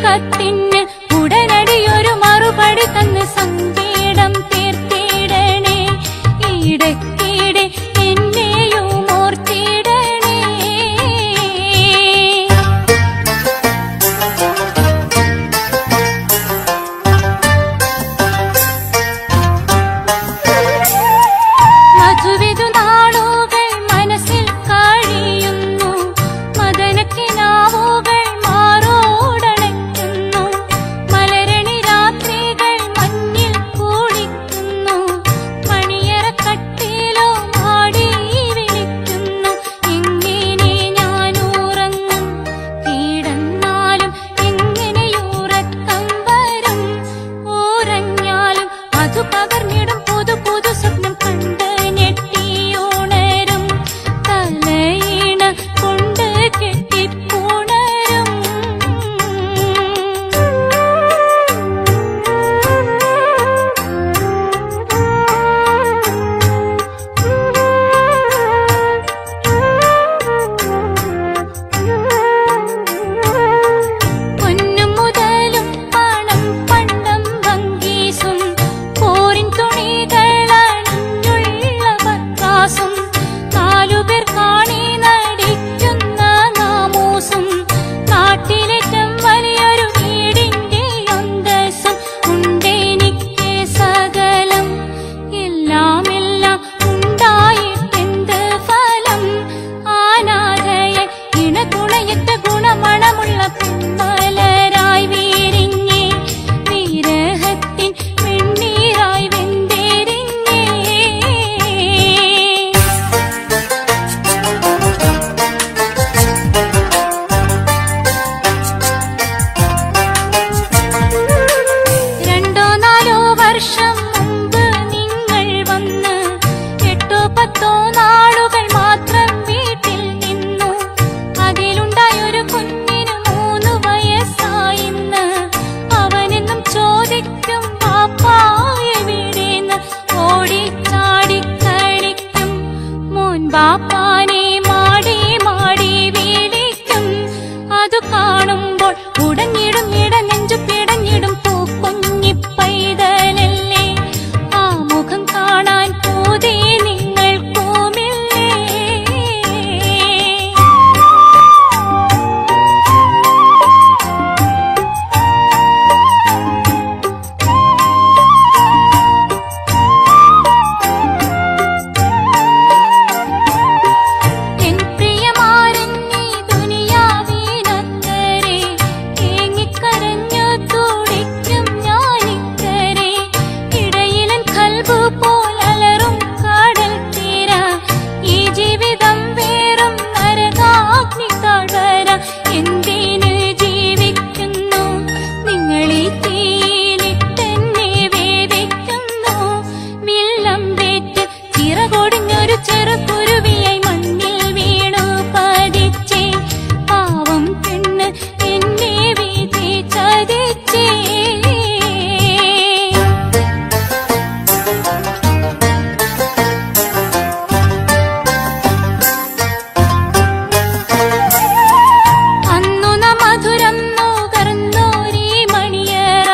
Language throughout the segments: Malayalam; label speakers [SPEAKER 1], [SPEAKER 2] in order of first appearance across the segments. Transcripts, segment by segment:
[SPEAKER 1] കത്തിന് ഉടനടിയൊരു മറുപടി തന്ന് സങ്കേടം തീർത്തിടണേ. ഇടയ്ക്കിടെ എന്നെയും ഓർത്തിടണേ. മധുവിധു നാളുകൾ മനസ്സിൽ കഴിയുന്നു, മദനക്കിനാവുകൾ മാറോടണയ്ക്കുന്നു, മലരണി രാത്രികൾ മഞ്ഞിൽ കുളിക്കുന്നു, മണിയറക്കട്ടിലോ മാടി വിളിക്കുന്നു. എങ്ങനെ ഞാൻ ഉറങ്ങും, കിടന്നാലും എങ്ങനെയുറക്കം വരും? ഉറഞ്ഞാലും അതു പകർന്നിടും പുതു പുതു സ്വപ്നം കണ്ട് ഞെട്ടിയുണരും. തലയിണ കൊണ്ട് കെട്ടിപ്പുണരും. പൊന്നും മുതലും പണം പണ്ടം ഭംഗീസും പോരിൻ തുണികളണിഞ്ഞുള്ള പത്രാസും നാലുപേർ കാണി നടിക്കുന്ന നാമൂസും നാട്ടിലേറ്റം വലിയൊരു വീടിന്റെ അന്തസ്സും ഉണ്ടെനിക്ക് സകലം. എല്ലാം എല്ലാം ഉണ്ടായിട്ടെന്ത് ഫലം? ആനാഥയെ ഇണതുണയറ്റ ഗുണമണമുള്ള പെൺമലരായി വീരിഞ്ഞേ, വിരഹത്തിൻ വെണ്ണീരായി വെന്തെരിഞ്ഞേ. രണ്ടോ നാലോ വർഷം മുമ്പ് നിങ്ങൾ വന്ന് 8 10 നാളുകൾ മാത്രം വീട്ടിൽ നിന്നു. അതിലുണ്ടായൊരു കുഞ്ഞിന് 3 വയസ്സായിന്ന്. അവനെന്നും ചോദിക്കും പാപ്പാ എവിടെന്ന്, ഓടിച്ചാടി കളിക്കും. മോൻ ബാപ്പാനെ മാടി മാടി വിളിക്കും. അതു കാണുമ്പോൾ ഉടഞ്ഞിടും ഇടനെഞ്ചു പിടഞ്ഞിടും. പൂക്കുഞ്ഞി പൈതലല്ലേ, ആ മുഖം കാണാൻ പൂതി നിങ്ങൾക്കുമില്ലേ? എൻ പ്രിയമാരൻ നീ ദുനിയാവിനക്കരെ ഏങ്ങിക്കരഞ്ഞു തുടിക്കും ഞാനിക്കരെ. ഇടയിലൻ കൽബ് പോൽ അലറും കടൽ തീര. ഈ ജീവിതം വേറും നരകാഗ്നി താഴ്വര. എന്തിന് ജീവിക്കുന്നു നിങ്ങളീ തീയിലിട്ടെന്നെ വേവിക്കുന്നു? വില്ലമ്പേറ്റ് ചിറകൊടിഞ്ഞൊരു ചെറുകുരുവിയായി മണ്ണിൽ വീണു പതിച്ചേ. പാവം പെണ്ണ് എന്നെ വിധി ചതിച്ചേ. അന്നു മധുരം നുകർന്നോരീ മണിയറ.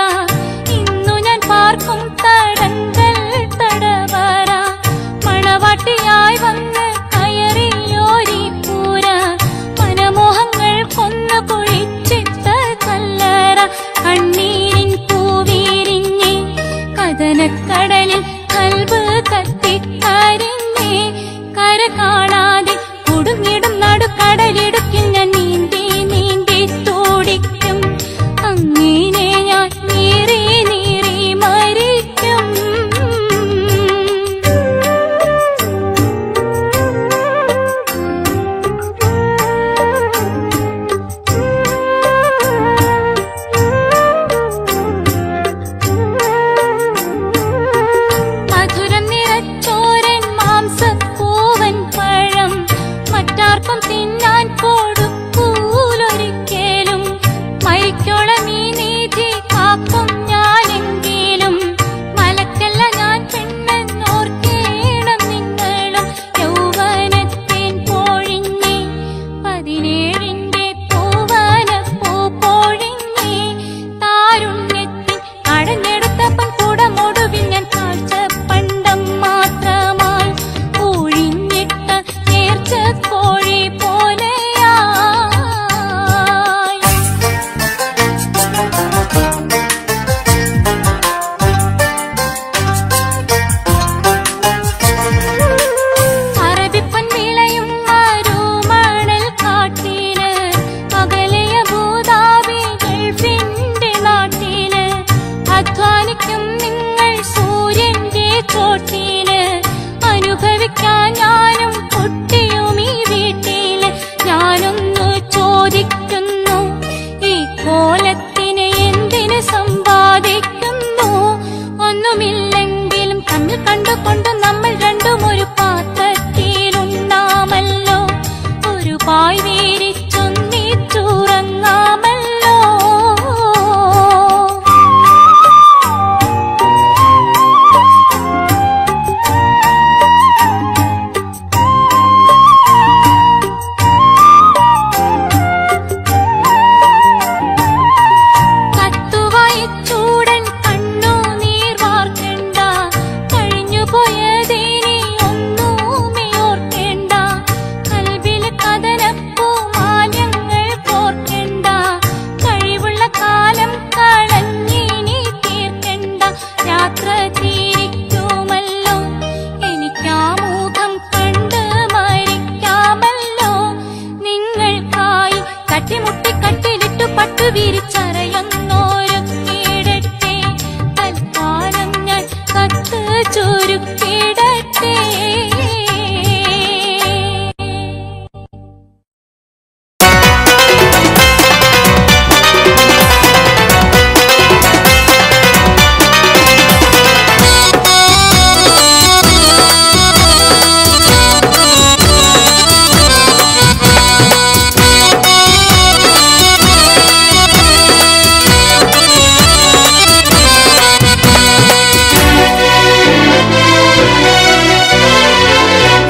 [SPEAKER 1] ഇന്നു ഞാൻ പാർക്കും തടങ്കൽ തടവറ. മണവാട്ടിയായി വന്ന് കയറിയോരീ പൂര. മനമോഹങ്ങൾ കൊന്നു കുഴിച്ചിട്ട കല്ലറ. കണ്ണീരിൻ പൂവിരിഞ്ഞേ, കഥനക്കടലിൽ കൽബ് കത്തിക്കരിഞ്ഞേ. കര കാണാതെ കുടുങ്ങിടും നടുക്കടലിടുക്കിൽ ഞാൻ നീന്തി നീന്തി തുടിക്കും. അങ്ങനെ ഞാൻ നീറി നീറി മരിക്കും. മധുരം നിറച്ചോരൻ മാംസപ്പൂവൻ പഴം മറ്റാർക്കും തിന്നാൻ കൊടുക്കൂലൊരിക്കലും. മരിക്കോളം ഈ നീതി കാക്കും ഞാനെങ്കിലും. മലക്കല്ല ഞാൻ പെണ്ണെന്നോർക്കേണം നിങ്ങളും. യൗവനത്തേൻ പൊഴിഞ്ഞേ, 17ന്റെ പൂവനപ്പൂ പൊഴിഞ്ഞേ.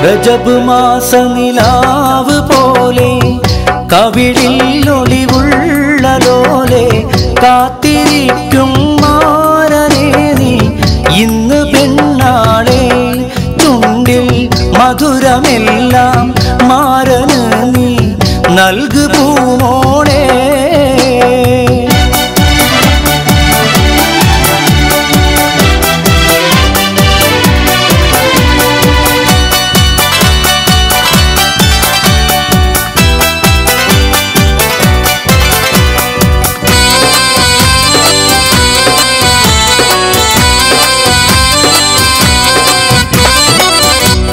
[SPEAKER 2] രജബ് മാസ നിലാവ് പോലെ കവിളിൽ ഒളിവുള്ള ലോലെ കാത്തിരിക്കും മാരനേ നീ ഇന്ന് പെണ്ണാളെ ചുണ്ടിൽ മധുരമെല്ലാം മാരന് നീ നൽകു പൂമോളെ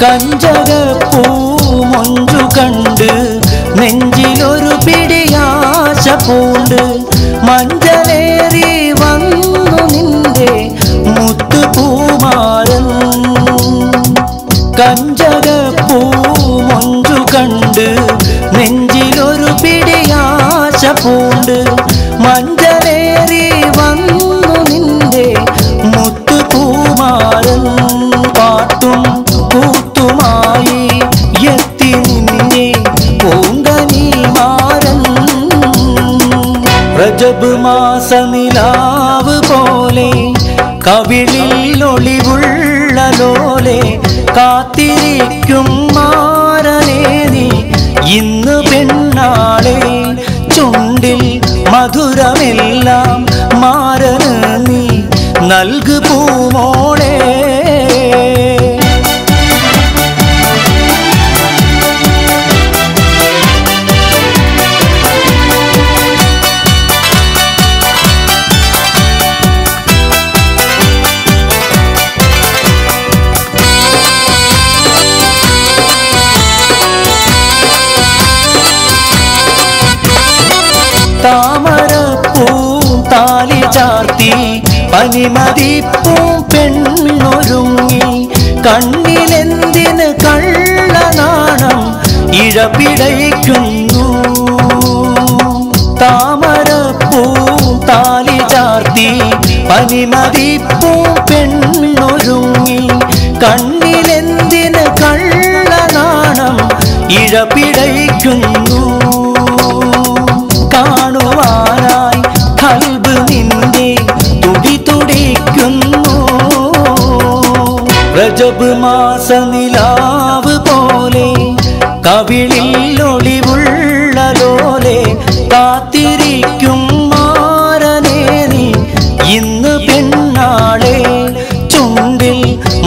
[SPEAKER 2] കഞ്ചകപ്പൂ മൊഞ്ചു കണ്ട് നെഞ്ചിലൊരു പിടിയാശ പൂണ്ട് മഞ്ചലേറി വന്നു നിന്റെ മുത്തുപൂമാരൻ കഞ്ചകപ്പൂ മൊഞ്ചു കണ്ട് നെഞ്ചിലൊരു പിടിയാശ പൂണ്ട് മഞ്ചലേറി വന്നു നിന്റെ മുത്തുപൂമാരൻ പാട്ടും കൂത്തുമായി എത്തി നിന്നെ പൂങ്കനി മാരൻ രജബ് മാസ നിലാവ് പോലെ കവിളിൽ ഒളിവുള്ള ലോലെ കാത്തിരിക്കും മാരനേ നീ ഇന്ന് പെണ്ണാളെ ചുണ്ടിൽ മധുരമെല്ലാം മാരന് നീ നൽകു പൂമോളെ താമരപ്പൂ താലി ചാർത്തി പനിമതിപ്പൂ പെണ്ണൊരുങ്ങി കണ്ണിലെന്തിന് കള്ളനാണം ഇഴപിടയ്ക്കുന്നു താമരപ്പൂ താലി ചാർത്തി പനിമതിപ്പൂ പെണ്ണൊരുങ്ങി കണ്ണിലെന്തിന് കള്ളനാണം ഇഴപിടയ്ക്കുന്നു കാണുവാനായി ഖൽബ് നിന്റെ തുടി തുടിക്കുന്നു രജബ് മാസ നിലാവ് പോലെ കവിളിൽ ഒളിവുള്ള ലോലെ കാത്തിരിക്കും മാരനേ നീ ഇന്ന് പെണ്ണാളെ ചുണ്ടിൽ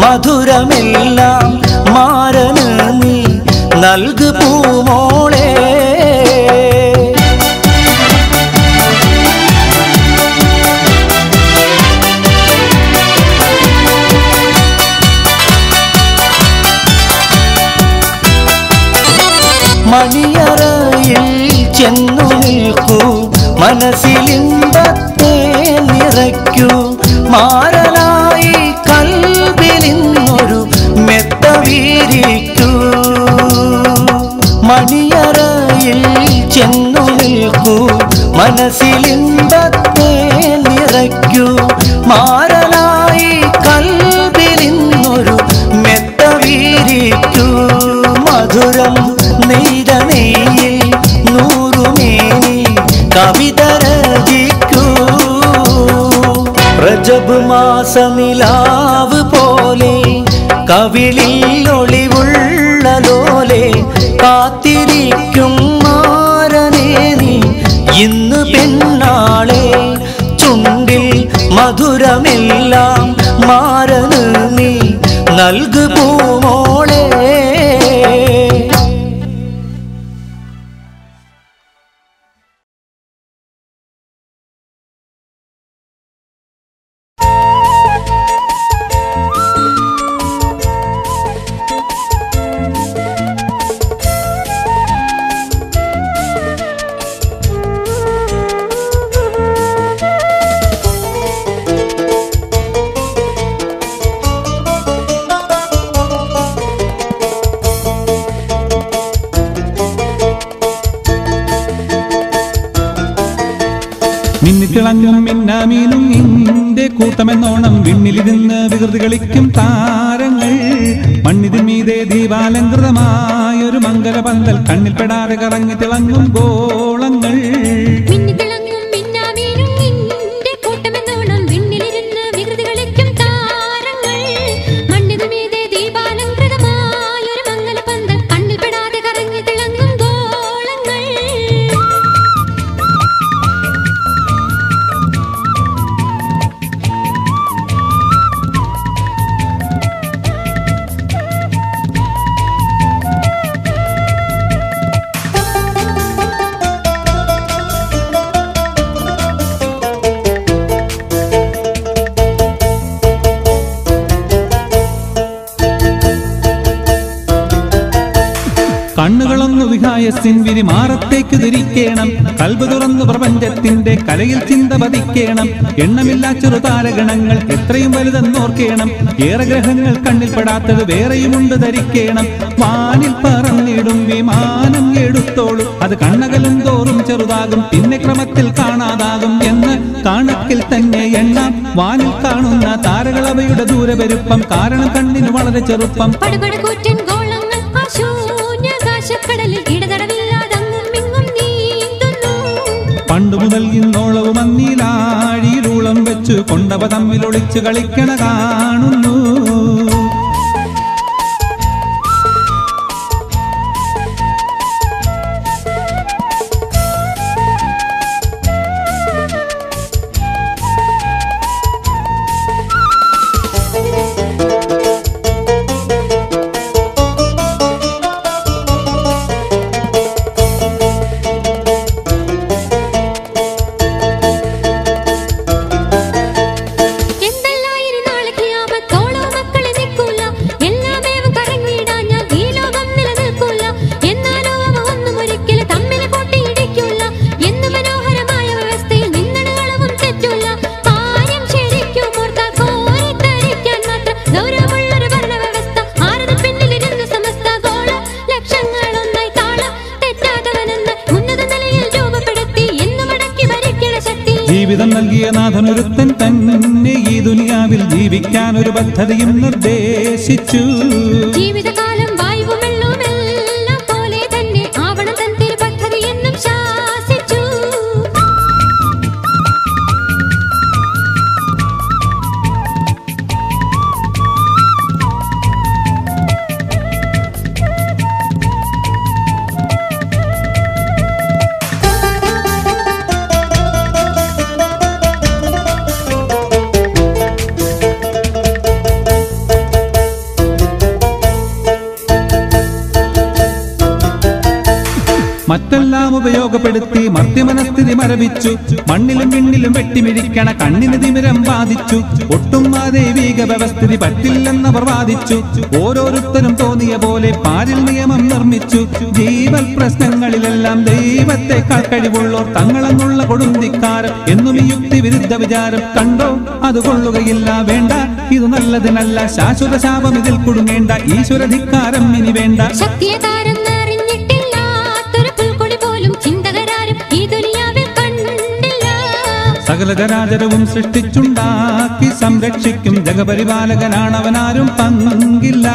[SPEAKER 2] മധുരമെല്ലാം മാരന് നീ നൽകു പൂമോളെ മണിയറയിൽ ചെന്നു നിൽക്കൂ മനസ്സിലിമ്പത്തെ നിറയ്ക്കൂ മാരനായി കൽബിലിന്നൊരു മെത്ത വീരിക്കൂ മണിയറയിൽ ചെന്നു നിൽക്കൂ മനസ്സിലിമ്പത്തെ നിറയ്ക്കൂ മാരനായി കൽബിലിന്നൊരു മെത്ത വീരിക്കൂ മധുരം നെയ്ത നെയ്യിൽ നൂറുമേനി കവിത രചിക്കൂ രജബ് മാസ നിലാവ് പോലെ കവിളിൽ ഒളിവുള്ള ലോലെ കാത്തിരിക്കും മാരനേ നീ ഇന്ന് പെണ്ണാളെ ചുണ്ടിൽ മധുരമെല്ലാം മാരന് നീ നൽകു പൂമോളെ
[SPEAKER 3] മിന്നിത്തിളങ്ങും മിന്നാമീനും നിന്റെ കൂട്ടമെന്നോണം വിണ്ണിലിരുന്ന് വികൃതി കളിക്കും താരങ്ങൾ മണ്ണിതിന്മീതെ ദീപാലങ്കൃതമായൊരു മംഗലപന്തൽ കണ്ണിൽപ്പെടാതെ കറങ്ങി തിളങ്ങും ഗോളങ്ങൾ കണ്ണുകളൊന്നു വിഹായസിൻ വിരിമാറത്തേക്ക് തിരിക്കേണം കൽബ് തുറന്നു പ്രപഞ്ചത്തിന്റെ കലയിൽ ചിന്ത പതിക്കേണം എണ്ണമില്ലാ ചെറുതാരഗണങ്ങൾ എത്രയും വലുതെന്നോർക്കേണം ഏറെ ഗ്രഹങ്ങൾ കണ്ണിൽപ്പെടാത്തത് വേറെയുമുണ്ട് ധരിക്കേണം വാനിൽ പറന്നിടും വിമാനം എടുത്തോളും അത് കണ്ണകലും തോറും ചെറുതാകും പിന്നെ ക്രമത്തിൽ കാണാതാകും എന്ന് കണക്കിൽ തന്നെ എണ്ണാം വാനിൽ കാണുന്ന താരകൾ അവയുടെ ദൂരപെരുപ്പം കാരണം കണ്ണിന് വളരെ ചെറുപ്പം പണ്ടു മുതൽ ഇന്നോളവും അന്നീലാഴിയിലൂളം വെച്ചു കൊണ്ടവ തമ്മിൽ ഒളിച്ചു കളിക്കണ കാണുന്നു ജീവിതം നൽകിയ നാഥനൊരുത്തൻ തന്നെ ഈ ദുനിയാവിൽ ജീവിക്കാൻ ഒരു പദ്ധതിയും നിർദ്ദേശിച്ചു
[SPEAKER 1] ജീവിതകാലം വായുവും വെള്ളവുമെല്ലാം പോലെ തന്നെ ആവണം തൻ തിരുപദ്ധതി എന്നും ശാസിച്ചു
[SPEAKER 3] മറ്റെല്ലാം ഉപയോഗപ്പെടുത്തി മർത്യമനസ്ഥിതി മരവിച്ചു മണ്ണിലും വിണ്ണിലും വെട്ടിമിഴിക്കണ കണ്ണിന് തിമിരം ബാധിച്ചു ഒട്ടും ആ ദൈവീക വ്യവസ്ഥിതി പറ്റില്ലെന്നവർ വാദിച്ചു ഓരോരുത്തരും തോന്നിയ പോലെ പാരിൽ നിയമം നിർമ്മിച്ചു ജീവൽ പ്രശ്നങ്ങളിലെല്ലാം ദൈവത്തെക്കാൾ കഴിവുള്ളോർ തങ്ങളെന്നുള്ള കൊടുന്തിക്കാരം എന്നും ഈ യുക്തി വിരുദ്ധ വിചാരം കണ്ടോ അത് കൊള്ളുകയില്ല വേണ്ട ഇത് നല്ലതിനല്ല ശാശ്വത ശാപം ഇതിൽ കുടുങ്ങേണ്ട ഈശ്വരധിക്കാരം ഇനി വേണ്ട സകലചരാചരവും സൃഷ്ടിച്ചുണ്ടാക്കി സംരക്ഷിക്കും ജഗപരിപാലകനാണവനാരും പങ്കില്ല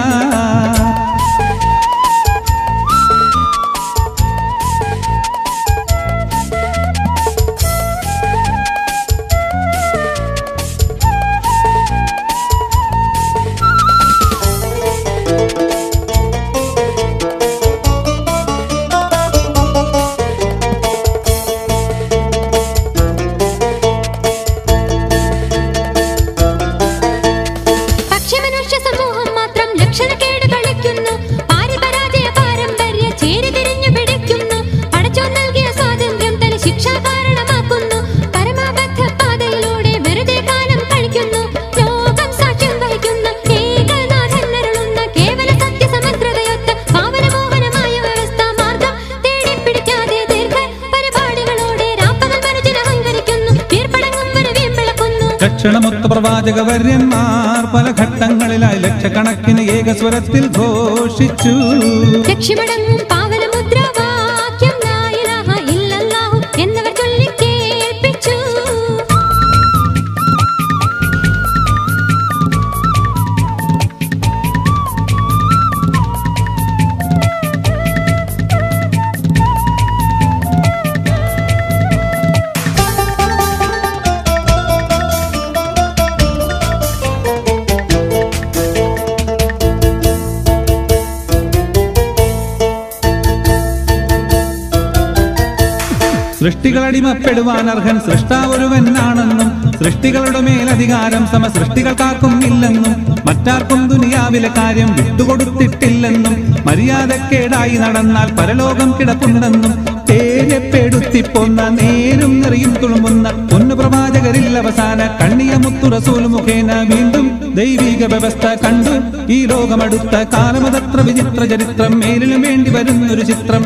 [SPEAKER 3] ലക്ഷണമൊത്ത പ്രവാചകവര്യന്മാർ പല ഘട്ടങ്ങളിലായി ലക്ഷക്കണക്കിന് ഏകസ്വരത്തിൽ ഘോഷിച്ചു
[SPEAKER 1] ലക്ഷ്യമടങ്ങും പാവനമുദ്രാവാക്യം ലാ ഇലാഹ ഇല്ലല്ലാഹു എന്നവർ ചൊല്ലി കേൾപ്പിച്ചു
[SPEAKER 3] സൃഷ്ടികളടിമപ്പെടുവാൻ അർഹൻ സൃഷ്ടാവൊരുവനാണെന്നും സൃഷ്ടികളുടെ മേലധികാരം സമസൃഷ്ടികൾക്കാർക്കും ഇല്ലെന്നും മറ്റാർക്കും ദുനിയാവിലെ കാര്യം വിട്ടുകൊടുത്തിട്ടില്ലെന്നും മര്യാദക്കേടായി നടന്നാൽ പരലോകം കിടപ്പുണ്ടെന്നും പേരെപ്പെടുത്തിപ്പോന്ന നേരും നിറയും തുളുമ്പുന്ന പൊന്നു പ്രവാചകരിൽ അവസാന കണ്ണിയ മുത്തു റസൂൽ മുഖേന വീണ്ടും ദൈവിക വ്യവസ്ഥ കണ്ടു ഈ ലോകമടുത്ത കാലമതത്ര വിചിത്ര ചരിത്രം മേലിലും വേണ്ടി വരുന്നൊരു ചിത്രം.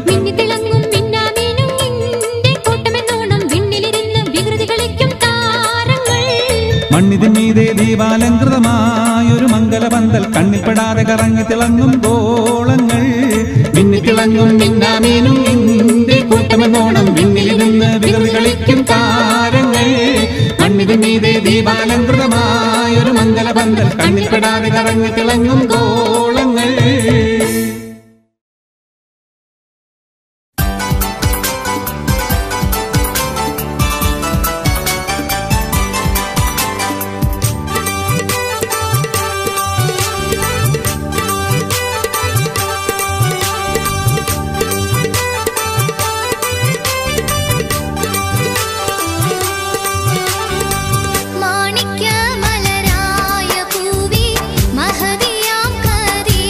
[SPEAKER 3] മണ്ണിതിന്മീതെ ദീപാലങ്കൃതമായൊരു മംഗലപന്തൽ കണ്ണിൽപ്പെടാതെ കറങ്ങി തിളങ്ങും ഗോളങ്ങൾ മിന്നിത്തിളങ്ങും മിന്നാമീനും നിന്റെ കൂട്ടമെന്നോണം വിണ്ണിലിരുന്ന് വികൃതി കളിക്കും താരങ്ങൾ. മണ്ണിതിന്മീതെ ദീപാലങ്കൃതമായൊരു മംഗലപന്തൽ കണ്ണിൽപ്പെടാതെ കറങ്ങി തിളങ്ങും ഗോളങ്ങൾ.
[SPEAKER 4] മാണിക്യമലരായ പൂവി മഹദിയാം കദീജ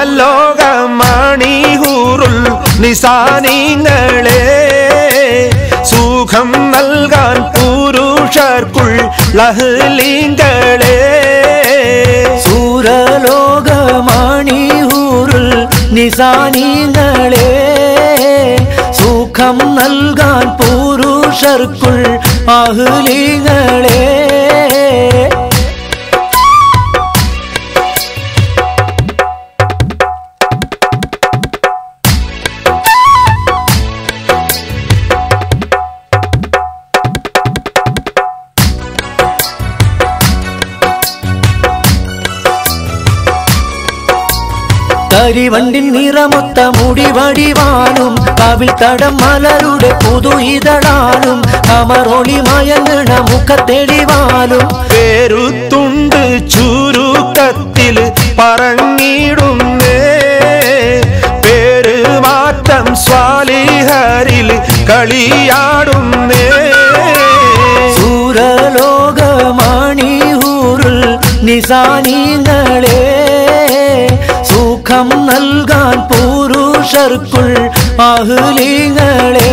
[SPEAKER 4] സൂരലോകമണിഹൂറുൽ നിസാനിങ്ങളെ സുഖം നൽകാൻ പുരുഷർക്കുള്ളഹ്ലിങ്ങളെ
[SPEAKER 2] സൂരലോകമണിഹൂറുൽ നിസാനിങ്ങളെ സുഖം നൽകാൻ പുരുഷർക്കുൾ അഹ്ലിങ്ങളെ കരിവണ്ടിൻ നിറമൊത്ത മുടി വടിവാനും കവിൾ തടം മലരുടെ പുതു ഇതളാനും കമറൊളി മയങ്ങണ മുഖത്തെളിവാലും
[SPEAKER 4] പേരുത്തുണ്ട് ചുരുക്കത്തിൽ പറഞ്ഞിടുന്നേ പേര് മാറ്റം സ്വാലിഹരിൽ കളിയാടുന്നേ
[SPEAKER 2] സൂരലോകമണിഹൂറുൽ നിസാനിങ്ങളെ സുഖം നൽകാൻ പുരുഷർക്കുൾ അഹ്ലിങ്ങളെ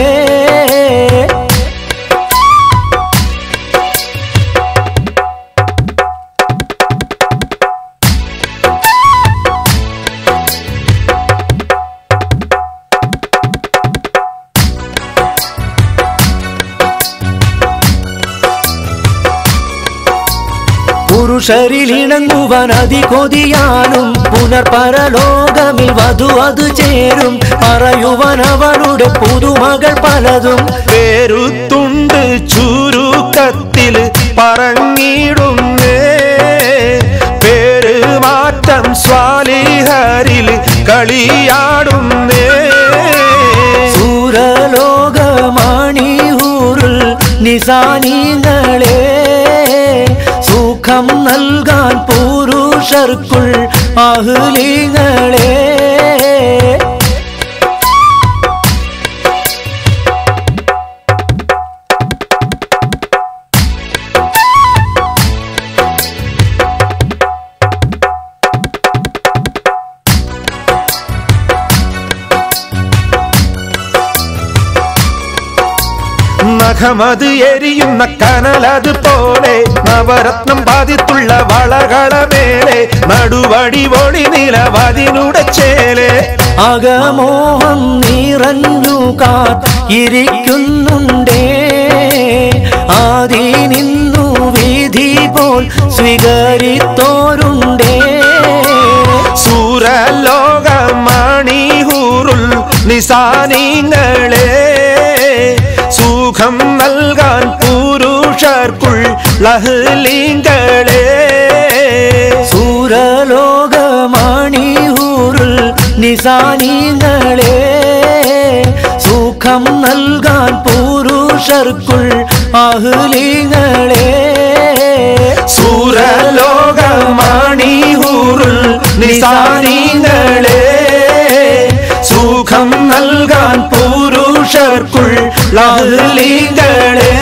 [SPEAKER 2] പുരുഷരിലിണങ്ങുവാൻ അതികൊതിയാനും പുനർപരലോകമിൽ വധു അത് ചേരും പറയുവാൻ അവളുടെ പുതുമകൾ പലതും
[SPEAKER 4] പേരുത്തുണ്ട് ചുരുക്കത്തിൽ പറഞ്ഞിടുന്നേ പേര് മാറ്റം സ്വാലിഹരിൽ കളിയാടുന്നേ
[SPEAKER 2] സൂരലോകമണിഹൂറുൽ നിസാനിങ്ങളെ സുഖം നൽകാൻ പുരുഷർക്കുൾ അഹ്ലിങ്ങളെ
[SPEAKER 4] നഖമത് എരിയുന്ന കനലത് പോലെ നവരത്നം പാതിത്തുള്ള വളകളമേലെ നടുവടി ഒളി നിലവതിനുടെ ചേലെ
[SPEAKER 2] അകമോഹം നിറഞ്ഞു കാത്തിരിക്കുന്നുണ്ടേ ആദി നിന്നു വിധി പോൽ സ്വീകരിത്തോരുണ്ടേ
[SPEAKER 4] സൂരലോകമണിഹൂറുൽ നിസാനിങ്ങളെ സുഖം നൽകാൻ പുരുഷർക്കുള്ളഹ്ലിങ്ങളെ
[SPEAKER 2] സൂരലോകമണിഹൂറുൽ നിസാനിങ്ങളെ സുഖം നൽകാൻ പുരുഷർക്കുൾ അഹ്ലിങ്ങളെ
[SPEAKER 4] സൂരലോകമണിഹൂറുൽ നിസാനിങ്ങളെ സുഖം നൽകാൻ പുരുഷർക്കുള്ളഹ്ലിങ്ങളെ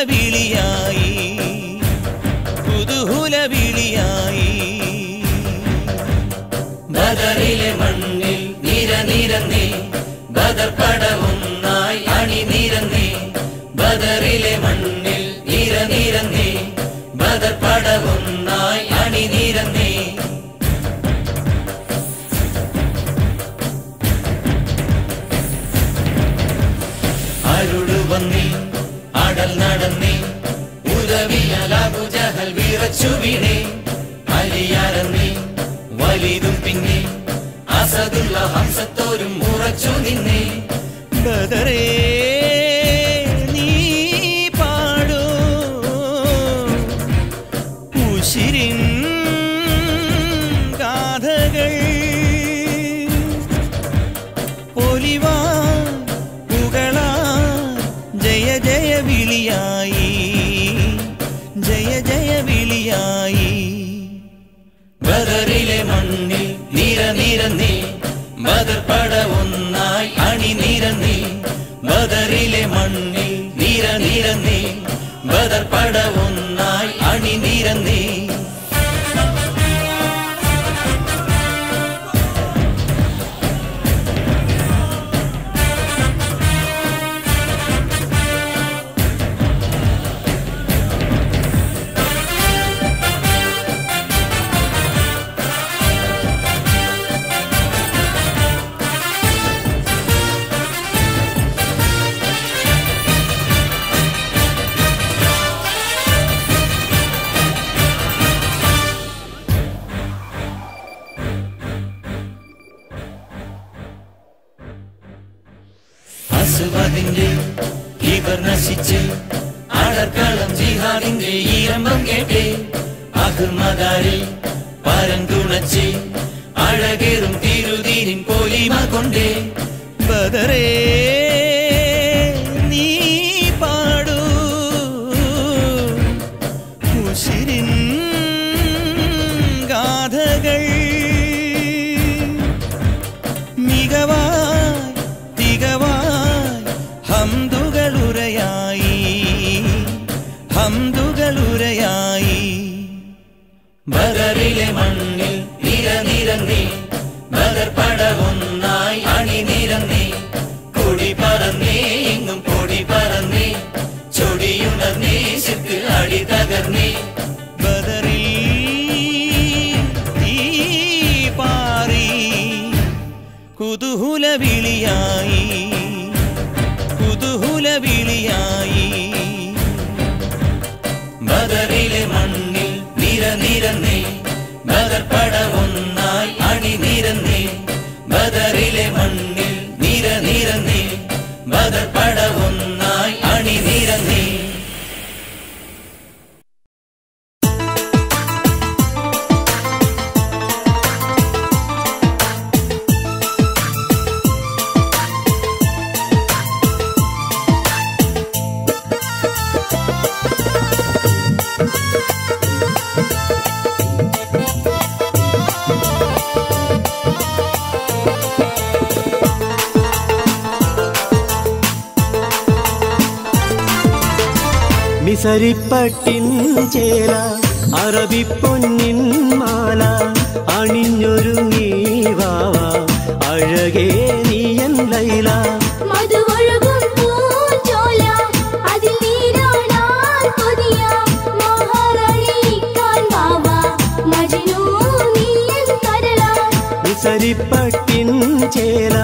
[SPEAKER 5] വിളിയായി കുതൂഹല വിളിയായി ബദറിലെ മണ്ണിൽ നിരനിരന്നേ ബദർ പടവൊന്നായി അണിനിരന്നേ ബദറിലെ മണ്ണിൽ നിരനിരന്നേ ബദർ പടവൊന്നായി അണിനിരന്നേ അരുളു വന്നേ അടൽ നടന്നേ ഉദവിയാൽ അബൂജഹൽ വിറച്ചു വീണേ അലിയാരന്നേ വലിതും പിന്നെ അസദുള്ള ഹംസത്തോരും ഉറച്ചു നിന്നേ ബദറേ നീ പാടൂ ഉശിരിൻ ഗാഥകൾ പൊലിവാ പുകളാ ജയ ജയ വിളിയായി ജയ ജയ വിളിയായി ബദറിലെ മണ്ണിൽ നിരനിരന്നേ ബദർ പടവൊന്നായി അണിനിരന്നേ ബദറിലെ മണ്ണിൽ നിരനിരന്നേ ബദർ പടവൊന്നായി അണിനിരന്നേ അസ്വദിന്റെ ഇവർ നശിച്ച് അടർക്കളം ജിഹാദിന്റെ ഈരമ്പം കേട്ടേ അഹ്മദാരി പരം തുണച്ച് അഴകേറും തിരുതീരിൻ പോലിമ കൊണ്ടേ ബദറേ നീ പാടൂ ഉശിരിൻ ഗാഥകൾ മികവായി തികവായി ഹംദുകളുരയായി ബദറിലെ മണ്ണിൽ നിരനിരന്നേ ബദർ പടവൊന്നായി അണിനിരന്നേ കൊടി പറന്നേ എങ്ങും പൊടി പറന്നേ ചൊടിയുണർന്നേ ശിർക്ക് അടി തകർന്നേ ബദറിൽ തീ പാറി കുതൂഹല വിളിയായി കുതൂഹല വിളിയായി ബദറിലെ മണ്ണിൽ നിരനിരന്നേ ബദർ പടവൊന്നായി അണിനിരന്നേ ബദറിലെ മണ്ണിൽ നിരനിരന്നേ ബദർ പടവൊന്നായി അണിനിരന്നേ
[SPEAKER 2] മിസരിപ്പട്ടിൻ ചേല അറബിപ്പൊന്നിൻ മാല അണിഞ്ഞൊരുങ്ങി വാവ അഴകേ നീയൻ ലൈല
[SPEAKER 6] മധുവൊഴുകും പൂഞ്ചോല അതിൽ നീരാടാൻ കൊതിയ മഹാറാണിക്കാൻ വാവ മജ്നൂ നീയൻ കരള
[SPEAKER 2] മിസരിപ്പട്ടിൻ ചേല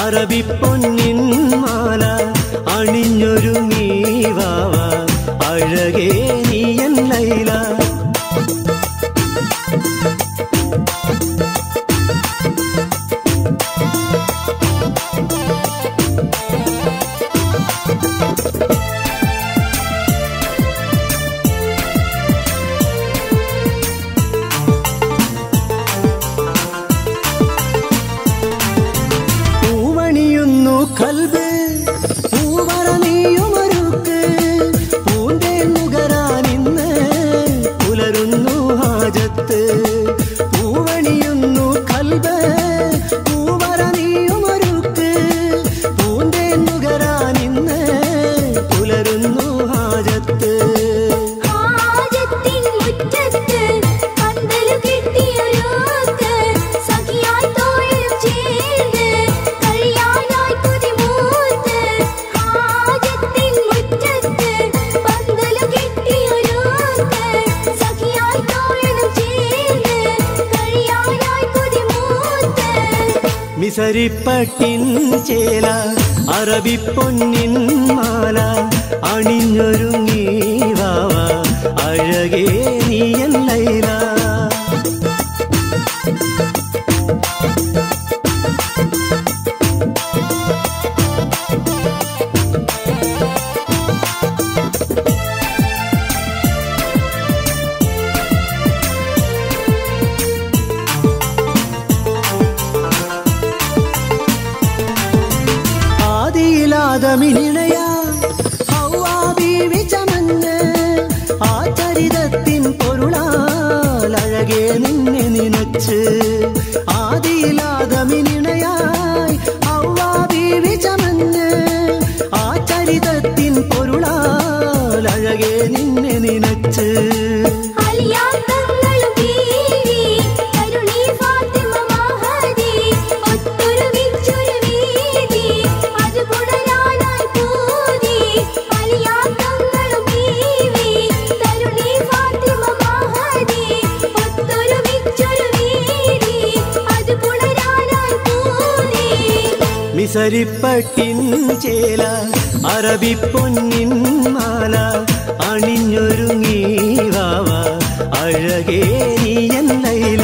[SPEAKER 2] അറബിപ്പൊന്നിൻ മാല അണിഞ്ഞൊരുങ്ങി വാവ അഴകേ നീയൻ ലൈല പൂവണിയുന്നു കൽബ് പൂവറ നീയുമൊരുക്ക് പൂന്തേൻ മുഖരാ മിസരിപ്പട്ടിൻ ചേല അറബിപ്പൊന്നിൻ മാല അണിഞ്ഞൊരുങ്ങി വാവ അഴകേ നീയൻ ലൈല. ആദിയിലാദമിനിണയാ ഹൗവാ ബീവി ചമഞ്ഞ് ആ ചരിതത്തിൻ പൊരുളാൽ അഴകേ നിന്നെ നിനച്ച്. ആദിയിലാദമിനിണയായി ഹൗവാ ബീവി ചമഞ്ഞ് ആ ചരിതത്തിൻ പൊരുളാൽ അഴകേ നിന്നെ നിനച്ച്. മിസരിപ്പട്ടിൻ ചേല അറബിപ്പൊന്നിൻ മാല അണിഞ്ഞൊരുങ്ങി വാവ അഴകേ നീയൻ ലൈല.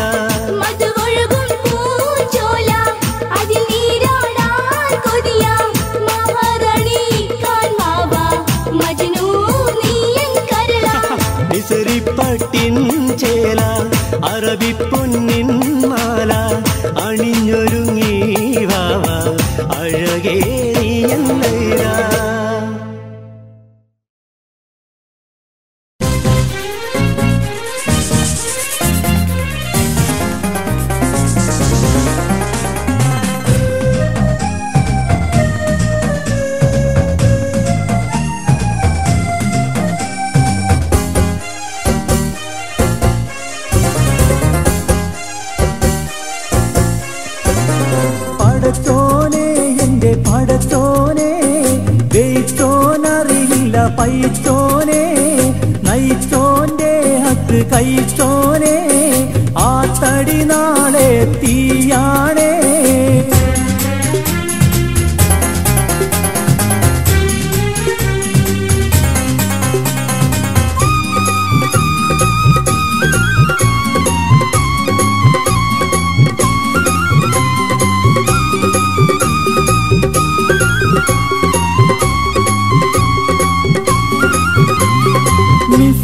[SPEAKER 2] മിസരിപ്പട്ടിൻ ചേല അറബിപ്പൊന്നിൻ മാല അണിഞ്ഞൊരുങ്ങി വാവ അഴകേ നീയൻ ലൈല. പടച്ചോനെ എന്റെ പടച്ചോനെ വെയിച്ചോനറിയില്ല പൈച്ചോനെ നയിച്ചോന്റെ ഹക്ക് കഴിച്ചോനെ ആ തടി നാളെ തീയാണേ.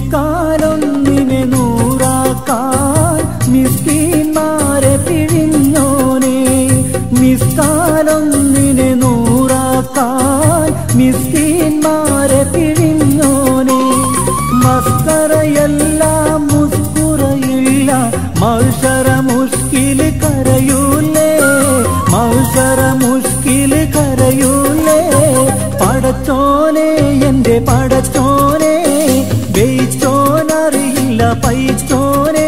[SPEAKER 2] മിസ്കാലൊന്നിനെ നൂറാക്കാൻ മിസ്കീന്മാരെ പിഴിഞ്ഞോനെ. മിസ്കാലൊന്നിനെ നൂറാക്കാൻ മിസ്കീന്മാരെ പിഴിഞ്ഞോനെ. മസ്കറയെല്ലാം മുസ്കുറയില്ല മൗഷറ മുഷ്കില് കരയൂലേ. മൗഷറ മുഷ്കില് കരയൂലേ. പടച്ചോനെ എന്റെ പടച്ചോനെ വെയിച്ചോനറിയില്ല പൈച്ചോനെ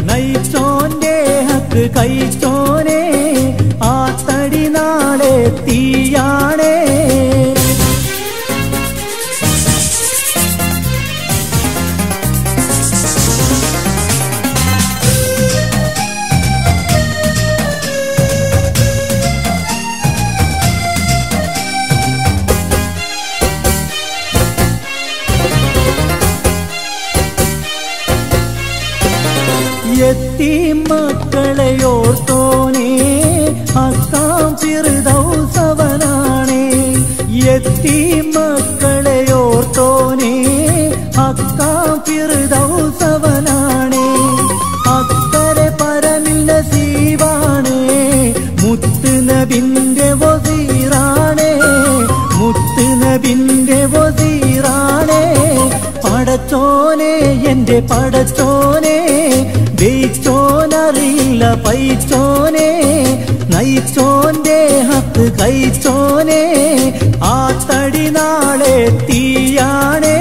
[SPEAKER 2] നയിച്ചോന്റെ ഹക്ക് കഴിച്ചോനെ ആ തടി നാളെ തീയാണേ. യത്തീം മക്കളെയോർത്തോനെ അക്കാം ഫിർദൗസവനാണേ. യത്തീം മക്കളെയോർത്തോനെ അക്കാം ഫിർദൗസവനാണേ. അക്കരെ പരമില്ല സീവാണേ മുത്ത് നബിന്റെ വസീറാണേ. മുത്ത് നബിന്റെ വസീറാണേ. പടച്ചോനെ എന്റെ പടച്ചോനെ വെയിച്ചോനറിയില്ല പൈച്ചോനെ നയിച്ചോന്റെ ഹക്ക് കഴിച്ചോനെ ആ തടി നാളെ തീയാണേ.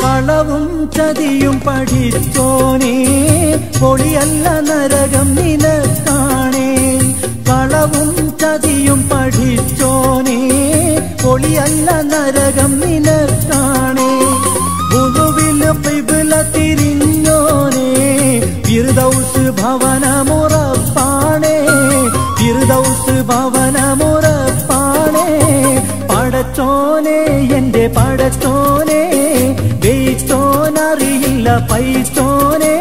[SPEAKER 2] കളവും ചതിയും പഠിച്ചോനേ പൊളിയല്ല നരകം നിനക്കാണേ കളവും ചതിയും പഠിച്ചോനേ പൊളിയല്ല നരകം നിനക്കാണേ ബുധുവില് ഖിബ്ല തിരിഞ്ഞോനേ ഫിർദൗസ് ഭവനമുറപ്പാണേ ഫിർദൗസ് ഭവനമുറപ്പാണേ പടച്ചോനെ എന്റെ പടച്ചോനെ വെയിച്ചോനറിയില്ല പൈച്ചോനെ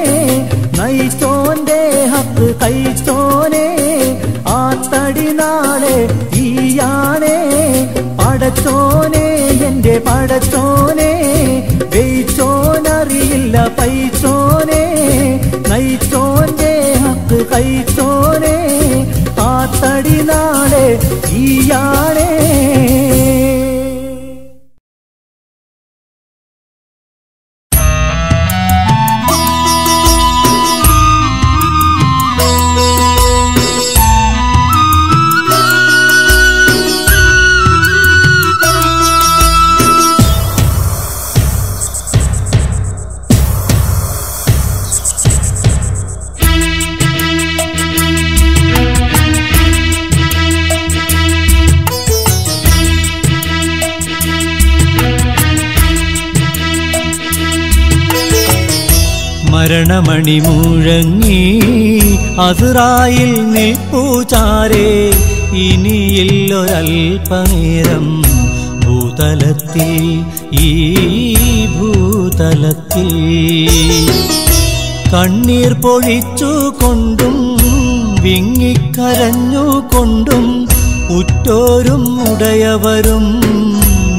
[SPEAKER 2] നയിച്ചോന്റെ ഹക്ക് കഴിച്ചോനെ ആ തടി നാളെ ഈയാണേ പടച്ചോനെ എന്റെ പടച്ചോനെ വെയിച്ചോനറിയില്ല പൈച്ചോനെ നയിച്ചോന്റെ ഹക്ക് കഴിച്ചോനെ ആ തടി നാളെ ഈയാണേ മരണമണി മുഴങ്ങി അസ്റായിൽ നിൽപ്പൂചാരേ ഇനിയില്ലൊരൽപനേരം ഭൂതലത്തിൽ ഈ ഭൂതലത്തിൽ കണ്ണീർ പൊഴിച്ചുകൊണ്ടും വിങ്ങിക്കരഞ്ഞുകൊണ്ടും ഉറ്റോരും ഉടയവരും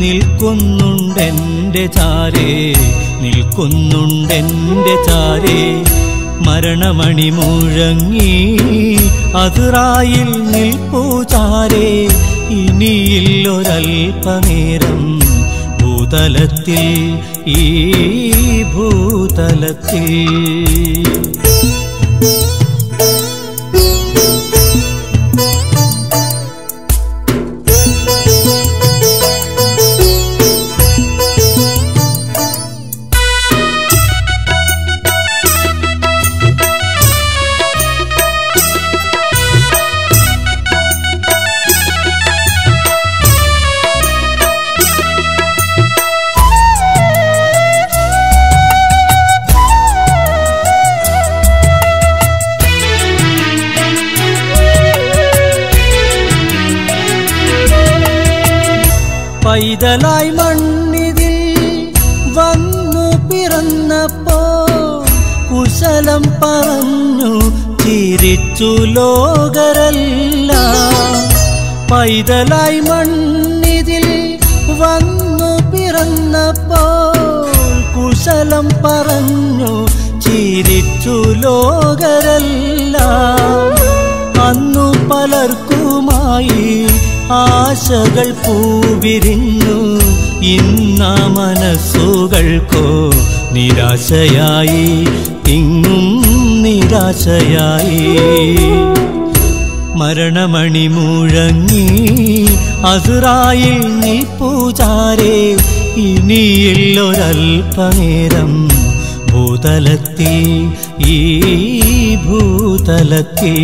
[SPEAKER 2] നിൽക്കുന്നുണ്ടെന്റെ ചാരേ നിൽക്കുന്നുണ്ടെന്റെ ചാരേ മരണമണി മുഴങ്ങി അസ്റായിൽ നിൽപ്പൂചാരേ ഇനിയില്ലൊരൽപനേരം ഭൂതലത്തിൽ ഈ ഭൂതലത്തിൽ പൈതലായി മണ്ണിതിൽ വന്നു പിറന്നപ്പോ കുശലം പറഞ്ഞു ചിരിച്ചു ലോകരെല്ലാം പൈതലായി മണ്ണിതിൽ വന്നു പിറന്നപ്പോ കുശലം പറഞ്ഞു ചിരിച്ചു ലോകരെല്ലാം അന്നു പലർക്കുമായി ആശകൾ പൂവിരിഞ്ഞു ഇന്നാ മനസ്സുകൾക്കോ നിരാശയായി തിങ്ങും നിരാശയായി മരണമണി മുഴങ്ങി അസ്റായിൽ നിൽപ്പൂചാരേ ഇനിയില്ലൊരൽപനേരം ഭൂതലത്തിൽ ഈ ഭൂതലത്തിൽ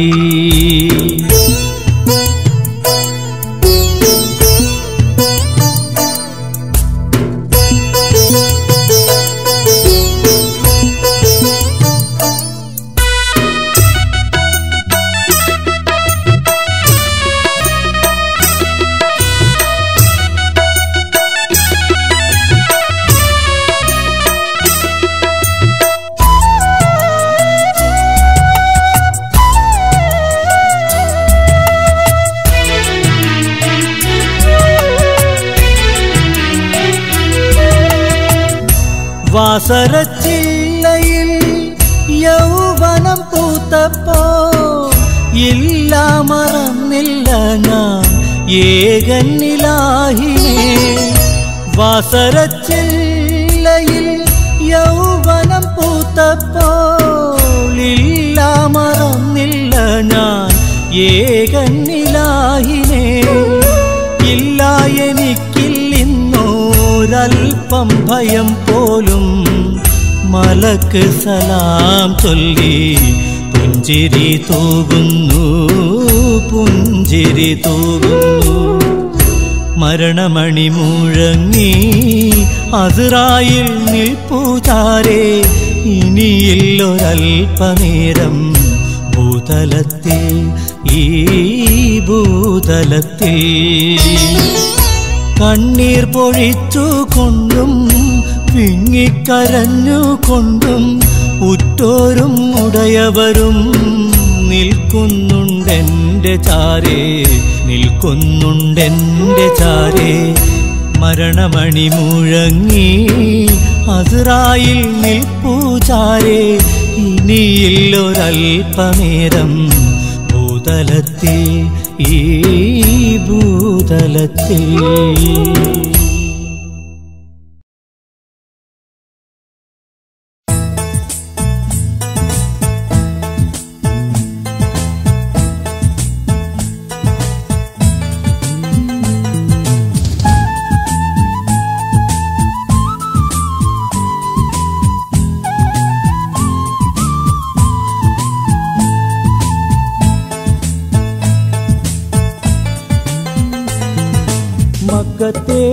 [SPEAKER 2] വാസരച്ചില്ലയിൽ യൗവനം പൂത്തപ്പോ ഇല്ല മറന്നില്ല ഞാൻ ഏകനിലാഹിനെ വാസരച്ചില്ലയിൽ യൗവനം പൂത്തപ്പോൾ ഇല്ല മറന്നില്ല ഞാൻ ഏകനിലാഹിനെ ഇല്ല എനിക്കില്ലിന്നോരൽപ്പം ഭയം പോലും മലക്ക് സലാം ചൊല്ലി പുഞ്ചിരി തൂകുന്നു പുഞ്ചിരി തൂകുന്നു. മരണമണി മുഴങ്ങി അസ്റായിൽ നിൽപ്പുചാരേ ഇനിയില്ലൊരൽപനേരം ഭൂതലത്തിൽ ഈ ഭൂതലത്തിൽ. കണ്ണീർ പൊഴിച്ചുകൊണ്ടും വിങ്ങിക്കരഞ്ഞുകൊണ്ടും ഉറ്റോരും ഉടയവരും നിൽക്കുന്നുണ്ടെൻ്റെ ചാരേ നിൽക്കുന്നുണ്ടെൻ്റെ ചാരേ. മരണമണി മുഴങ്ങി അസ്റായിൽ നിൽപ്പുചാരേ ഇനിയില്ലൊരൽപനേരം ഭൂതലത്തിൽ ഈ ഭൂതലത്തിൽ. മക്കത്തെ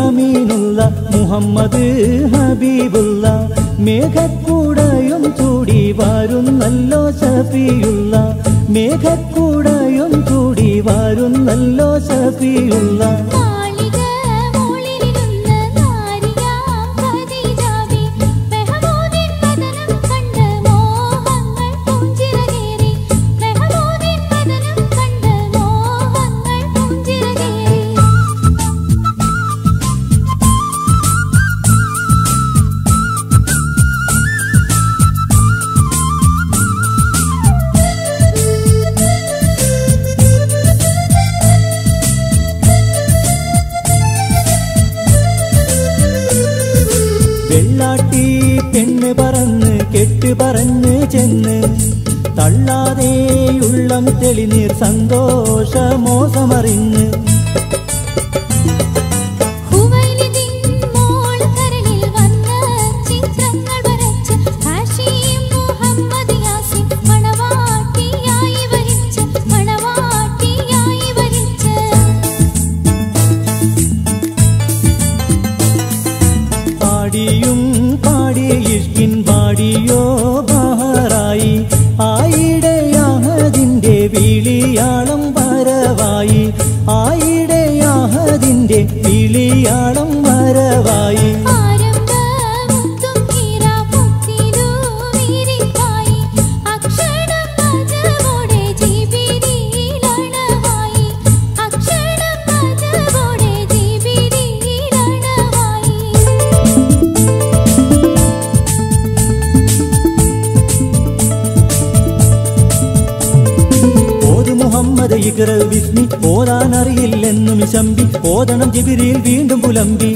[SPEAKER 2] അമീനുള്ള മുഹമ്മദ് ഹബീബുള്ള മേഘക്കൂടയും ചൂടി വരുന്നല്ലോ ശഫിയുള്ള മേഘക്കൂടയും ചൂടി വരുന്നല്ലോ ശഫിയുള്ള. വെള്ളാട്ടി പെണ്ണ് പറന്ന് കെട്ട് പറഞ്ഞ് ചെന്ന് തള്ളാതെയുള്ളം തെളിനീർ സന്തോഷമോസമറിഞ്ഞ്. പാടിയും പാടി ഇഷ്കിൻ പാടിയോ ബഹറായി ആയിടയാഹദിന്റെ വിളിയാളം വരവായി ആയിടയാഹദിന്റെ വിളിയാളം വരവായി. മുഹമ്മദ് ഇഖ്റ വിസ്മി ഓതാനറിയില്ലെന്നും ശമ്പി ഓതണം ജിബ്രീൽ വീണ്ടും പുലമ്പി.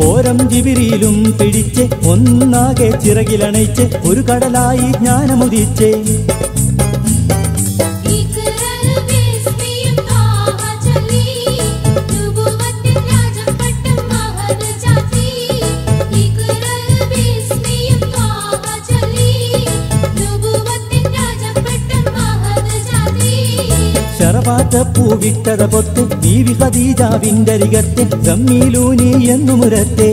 [SPEAKER 2] ഓരം ജിബ്രീലും പിടിച്ച് ഒന്നാകെ ചിറകിലണയിച്ച് ഒരു കടലായി ജ്ഞാനമുദിച്ച്. ശറപാറ്റപ്പൂവിട്ടത പൊത്ത് ബീവി ഖദീജാവിന്റെ അരികത്തെ ഗമ്മീലൂനി എന്നു മുരത്തെ.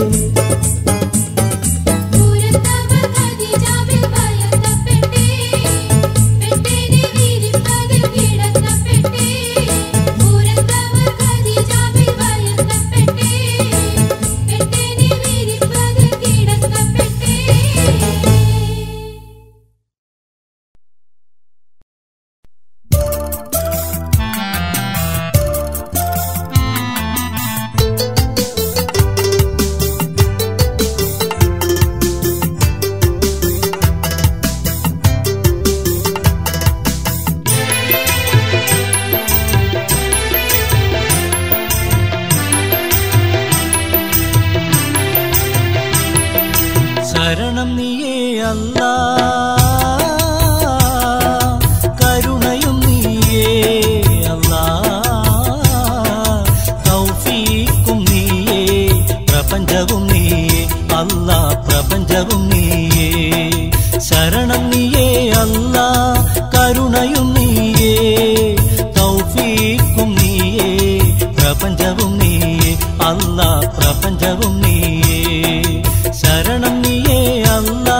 [SPEAKER 2] പ്രപഞ്ചവും നീയേ അല്ലാ പ്രപഞ്ചവും നീയേ ശരണം നീയേ അല്ലാ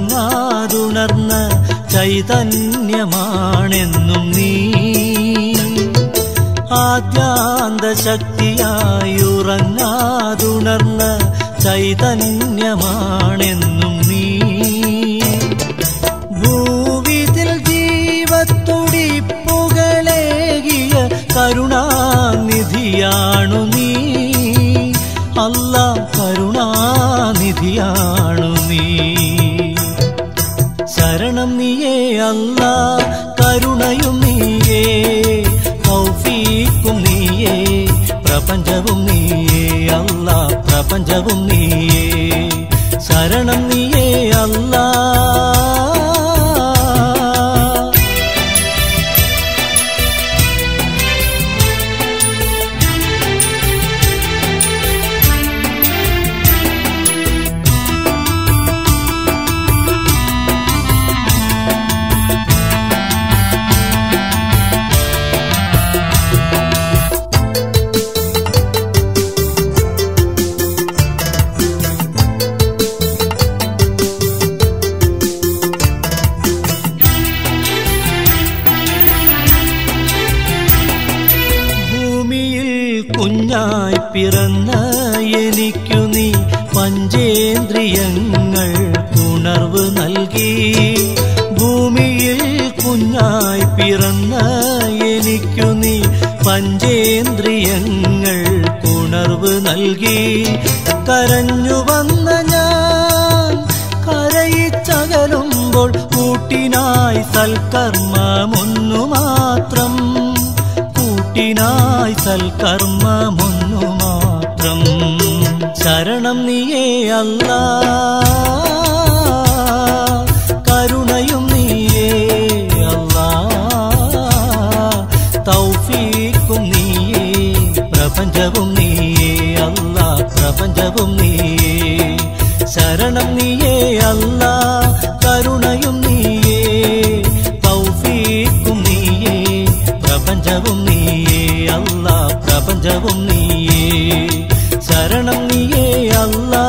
[SPEAKER 2] ആദ്യാന്തശക്തിയായുറങ്ങാതുണർന്ന ചൈതന്യമാണെന്നും നീ ആദ്യാന്തശക്തിയായുറങ്ങാതുണർന്ന ചൈതന്യമാണെന്നും നീ ഭൂവിതിൽ ജീവത്തുടിപ്പുകളേകിയ കരുണാനിധിയാണു നീ അല്ലാ കരുണാനിധിയാണു നീ ശരണം നീയേ അല്ലാ കരുണയും നീയേ തൗഫീഖും നീയേ പ്രപഞ്ചവും നീയേ അല്ലാ പ്രപഞ്ചവും നീയേ ശരണം നീയേ അല്ലാ കുഞ്ഞായി പിറന്ന എനിക്കു നീ പഞ്ചേന്ദ്രിയങ്ങൾ ഉണർവ് നൽകി ഭൂമിയിൽ കുഞ്ഞായി പിറന്ന എനിക്കു നീ പഞ്ചേന്ദ്രിയങ്ങൾ ഉണർവ് നൽകി കരഞ്ഞു വന്ന ഞാൻ കരയിച്ചകലുമ്പോൾ കൂട്ടിനായി സൽക്കർമ്മമൊന്നു മാത്രം കൂട്ടിനായി സൽക്കർമ്മമൊന്നു മാത്രം ശരണം നീയേ അല്ലാ കരുണയും നീയേ അല്ലാ തൗഫീഖും നീയേ പ്രപഞ്ചവും നീയേ അല്ലാ പ്രപഞ്ചവും നീയേ ശരണം നീയേ അല്ലാ കരുണയും നീയേ തൗഫീഖും നീയേ പ്രപഞ്ചവും നീയേ അല്ലാ പ്രപഞ്ചവും നീയേ ശരണം നീയേ അല്ലാ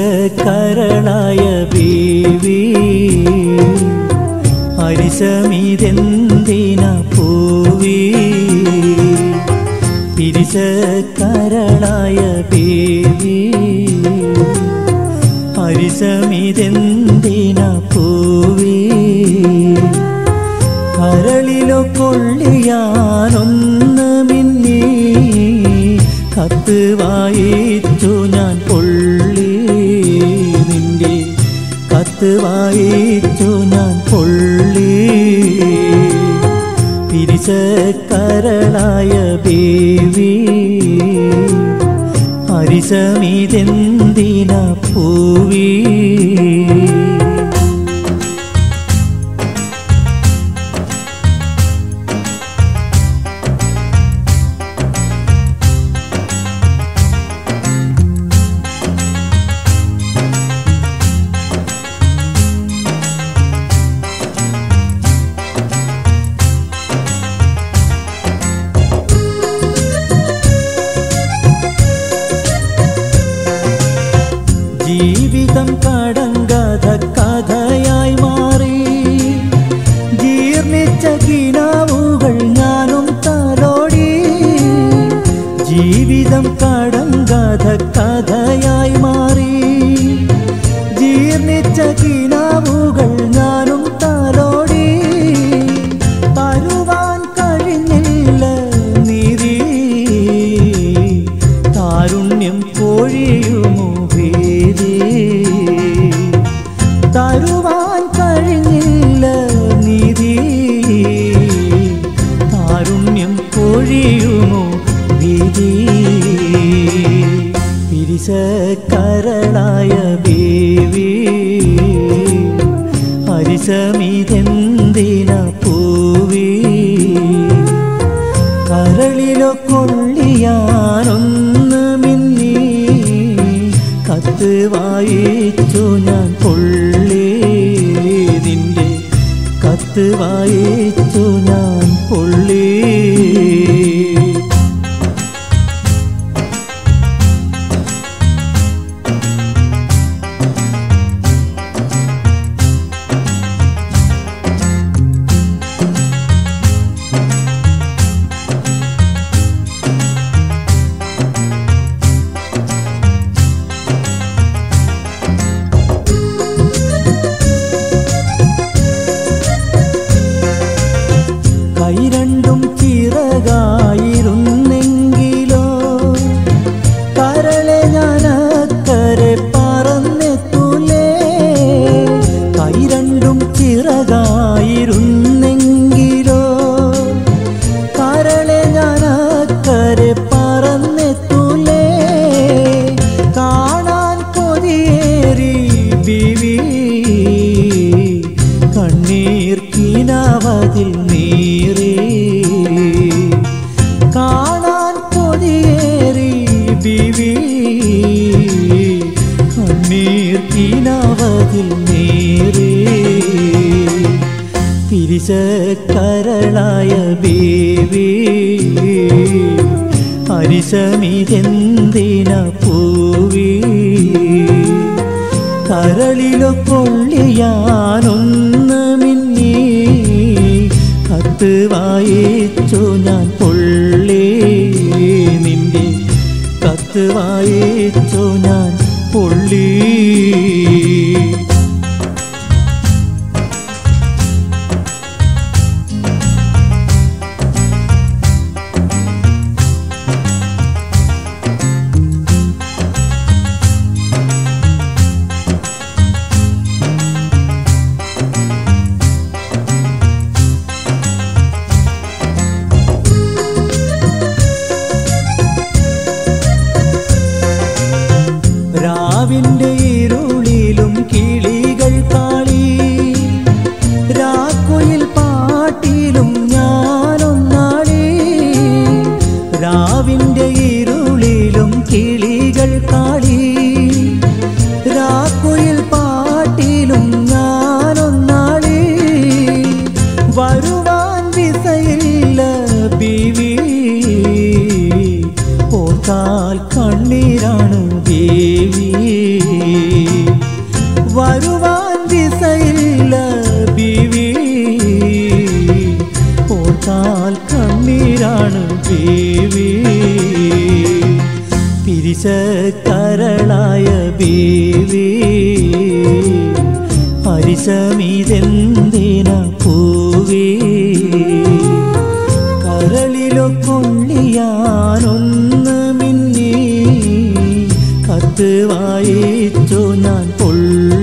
[SPEAKER 2] പിരിശക്കരളായ ബീവി ഹരിശമിതെന്തിന പൂവി പിരിശക്കരളായ ബീവി ഹരിശമിതെന്തിന പൂവി കരളിലോ കൊള്ളിയാനൊന്ന് മിന്നി കത്ത് വായിച്ചു ഞാൻ പൊള്ളി നിന്റെ കത്ത് വായിച്ചു ഞാൻ പൊള്ളി പിരിശക്കരളായ ബീവി ഹരിശമിതെന്തിന പൂവി കരളായ ബീവി ഹരിസമിതെന്തിന പൂവി കരളിലോ കൊള്ളിയാനൊന്ന് മിന്നി കത്ത് വായിച്ചു ഞാൻ പൊള്ളി നിന്റെ കത്ത് വായിച്ചു ഞാൻ പൊള്ളി കൈ രണ്ടും ചിറകായിരുന്നെങ്കിലോ കരളെ ഞാനക്കരെ പറന്നെത്തൂലേ കൈ രണ്ടും ചിറകായിരുന്നെങ്കിലോ കരളെ ഞാനക്കരെ പറന്നെത്തൂലേ കാണാൻ കൊതിയേറി ബീവി കണ്ണീർ കിനാവതിൽ നീറി കാണാൻ കൊതിയേറി ബീവി കണ്ണീർ കിനാവതിൽ നീറി പിരിശക്കരളായ ബീവി ഹരിസമിതെന്തിന പൂവി കരളിലോ കൊള്ളിയാനൊന്ന് മിന്നി കത്ത് വായിച്ചു ഞാൻ പൊള്ളി നിന്റെ കത്ത് വായിച്ചു ഞാൻ പൊള്ളി രാവിന്റെ ഇരുളിലും കിളികൾ കാളി രാക്കുയിൽ പാട്ടിലും ഞാനൊന്നാളി രാവിന്റെ ഇരുളിലും കിളികൾ കാളി രാക്കുയിൽ പാട്ടിലും ഞാനൊന്നാളി വരുവാൻ വിസയില്ല ബീവി ഓർത്താൽ കണ്ണീരാണ് ദേവി വരുവാൻ വിസയില്ല ബീവി ഓർത്താൽ കണ്ണീരാണ് ദേവി പിരിശക്കരളായ ബീവി ഹരിസമിതെന്തിന പൂവി കരളിലോ കൊള്ളിയാനൊന്ന് മിന്നി കത്ത് വായിച്ചു ഞാൻ പൊള്ളി